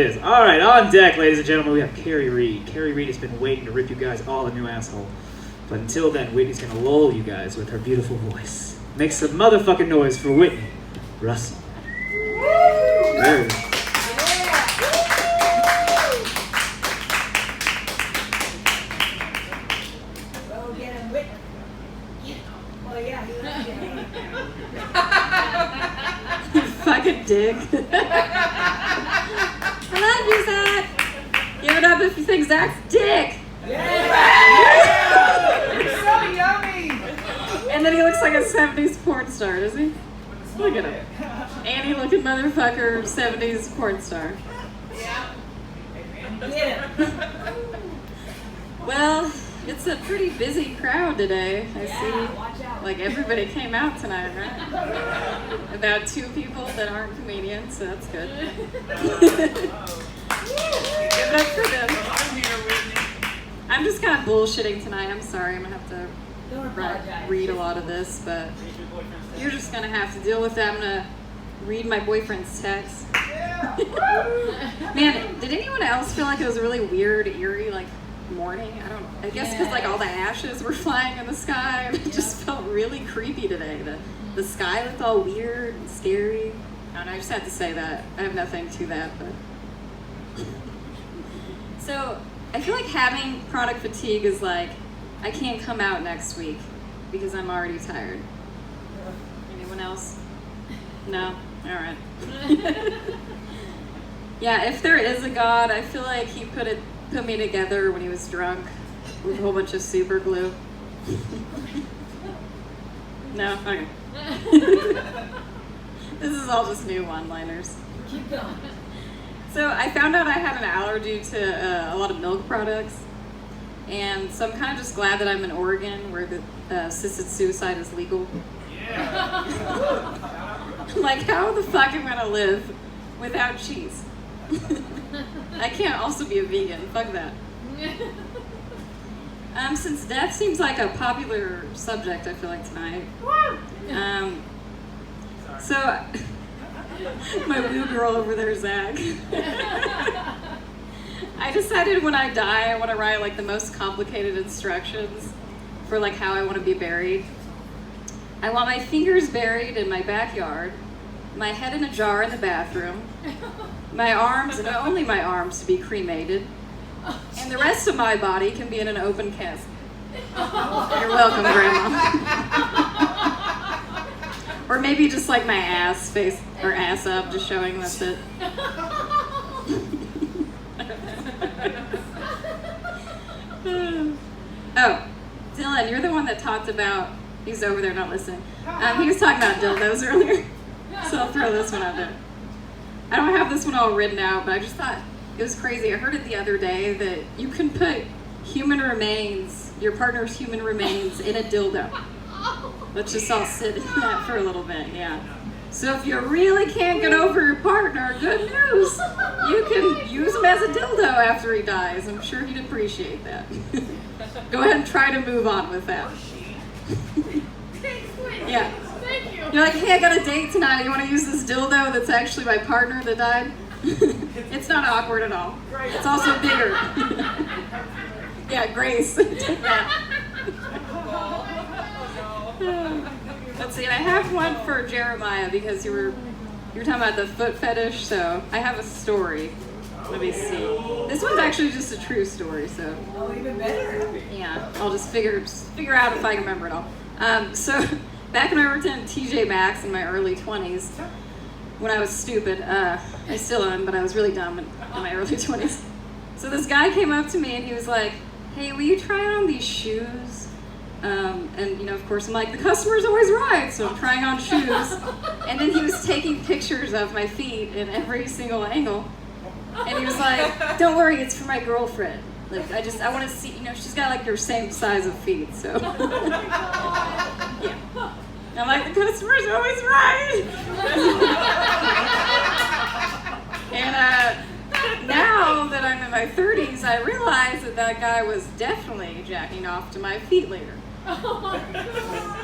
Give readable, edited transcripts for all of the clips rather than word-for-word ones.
All right, on deck, ladies and gentlemen, we have Carrie Reed. Carrie Reed has been waiting to rip you guys all a new asshole. But until then, Whitney's going to lull you guys with her beautiful voice. Make some motherfucking noise for Whitney Russell. There it is. Go get him, Whitney. Oh, yeah, he loves you. Fucking dick. I love you, Zach. Give it up if you think Zach's dick. Yeah! You're so yummy! And then he looks like a 70s porn star, does he? Look at him. Annie looking motherfucker, 70s porn star. Yeah. Get him. Well, it's a pretty busy crowd today. I see. Watch out. Like everybody came out tonight, right? About 2 people that aren't comedians, so that's good. Give it up for them. I'm just kind of bullshitting tonight. I'm sorry. I'm going to have to Don't apologize. read a lot of this, but you're just going to have to deal with that. I'm going to read my boyfriend's text. Man, did anyone else feel like it was a really weird, eerie, like, morning? I guess because like all the ashes were flying in the sky, and it just felt really creepy today. The sky looked all weird and scary. I don't know, I just had to say that. I have nothing to that, but so I feel like having chronic fatigue is like I can't come out next week because I'm already tired. Anyone else? No? Alright. Yeah, if there is a God, I feel like he put me together when he was drunk with a whole bunch of super glue. No? Okay. This is all just new one-liners. Keep going. So I found out I had an allergy to a lot of milk products. And so I'm kind of just glad that I'm in Oregon where the assisted suicide is legal. Yeah. Like, how the fuck am I gonna live without cheese? I can't also be a vegan. Fuck that. Since death seems like a popular subject, I feel like tonight. So my woo girl over there, Zach. I decided when I die, I want to write like the most complicated instructions for like how I want to be buried. I want my fingers buried in my backyard, my head in a jar in the bathroom, my arms, and only my arms, to be cremated, and the rest of my body can be in an open casket. You're welcome, Grandma. Or maybe just like my ass face, or ass up, just showing that's it. Oh, Dylan, you're the one that talked about, he's over there not listening. He was talking about dildos earlier, so I'll throw this one out there. I don't have this one all written out, but I just thought it was crazy. I heard it the other day that you can put human remains, your partner's human remains, in a dildo. Let's just all sit in that for a little bit, yeah. So if you really can't get over your partner, good news. You can use him as a dildo after he dies. I'm sure he'd appreciate that. Go ahead and try to move on with that. Yeah. Thank you. You're like, hey, I got a date tonight. You want to use this dildo that's actually my partner that died? It's not awkward at all. It's also bigger. Yeah, Grace. Take that. Let's see, and I have one for Jeremiah because you were talking about the foot fetish, so I have a story. Let me see. This one's actually just a true story, so Oh, even better. yeah, I'll just figure out if I can remember it all. So back when I worked in TJ Maxx in my early 20s, when I was stupid, I still am, but I was really dumb in my early 20s. So this guy came up to me and he was like, hey, will you try on these shoes? And you know, of course, I'm like, the customer's always right, so I'm trying on shoes. And then he was taking pictures of my feet in every single angle. And he was like, don't worry, it's for my girlfriend. Like, I want to see, you know, she's got like your same size of feet, so. Yeah. I'm like, the customer's always right. And now that I'm in my 30s, I realize that guy was definitely jacking off to my feet later. Yeah.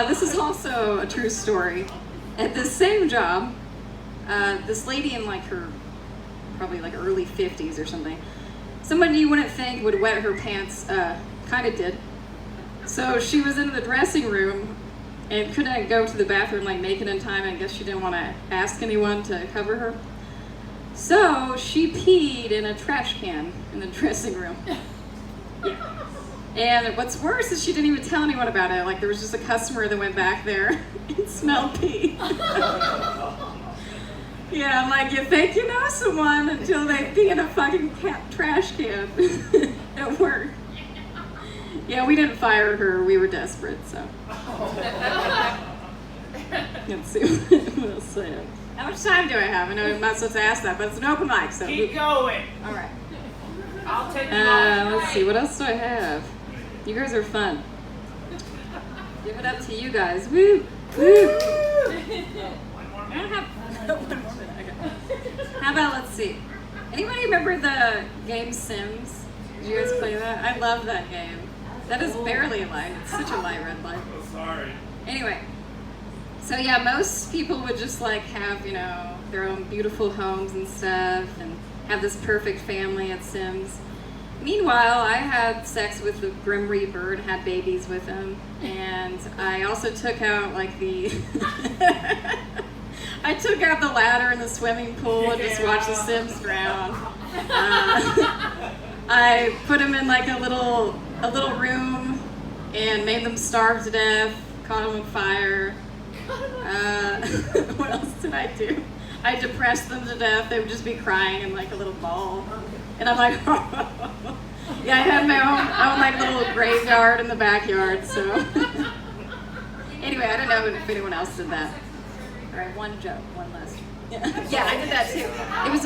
This is also a true story. At this same job, this lady in like her probably like early 50s or something. Someone you wouldn't think would wet her pants, kind of did. So she was in the dressing room and couldn't go to the bathroom like make it in time. I guess she didn't want to ask anyone to cover her. So she peed in a trash can in the dressing room. Yeah. And what's worse is she didn't even tell anyone about it. Like there was just a customer that went back there and smelled pee. Yeah, I'm like, you think you know someone until they pee in a fucking trash can at work. Yeah, we didn't fire her. We were desperate, so. Let's see what else I have. How much time do I have? I know I'm not supposed to ask that, but it's an open mic, so. Keep going. All right. I'll take you off. Let's see, what else do I have? You guys are fun. Give it up to you guys. Woo! Woo! I don't have one more minute. Okay. How about, let's see. Anybody remember the game Sims? Did you guys play that? I love that game. That is barely a light. It's such a light red light. Oh, sorry. Anyway, so yeah, most people would just like have, you know, their own beautiful homes and stuff and have this perfect family at Sims. Meanwhile, I had sex with the Grim Reaper and had babies with him. And I also took out like the... I took out the ladder in the swimming pool and just watched the Sims drown. I put them in like a little room and made them starve to death, caught them on fire. What else did I do? I depressed them to death. They would just be crying in like a little ball. And I'm like, yeah, I had my own like little graveyard in the backyard, so. Anyway, I don't know if anyone else did that. All right, one joke, one last. Yeah, I did that too. It was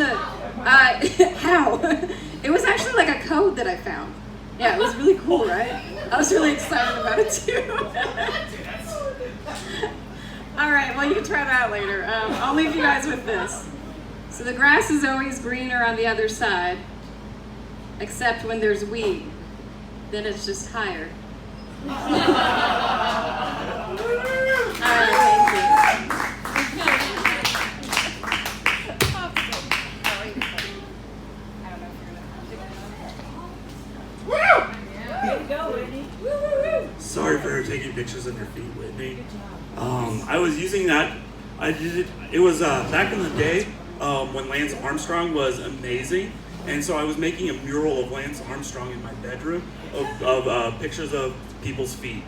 how? It was actually like a code that I found. Yeah, it was really cool, right? I was really excited about it too. All right, well, you can try that later. I'll leave you guys with this. So the grass is always greener on the other side, except when there's weed. Then it's just higher. All right, thank you. Way to go, Whitney. Woo, woo, woo. Sorry for taking pictures of your feet, Whitney. I was using that. I did it. It was back in the day when Lance Armstrong was amazing, and so I was making a mural of Lance Armstrong in my bedroom of pictures of people's feet.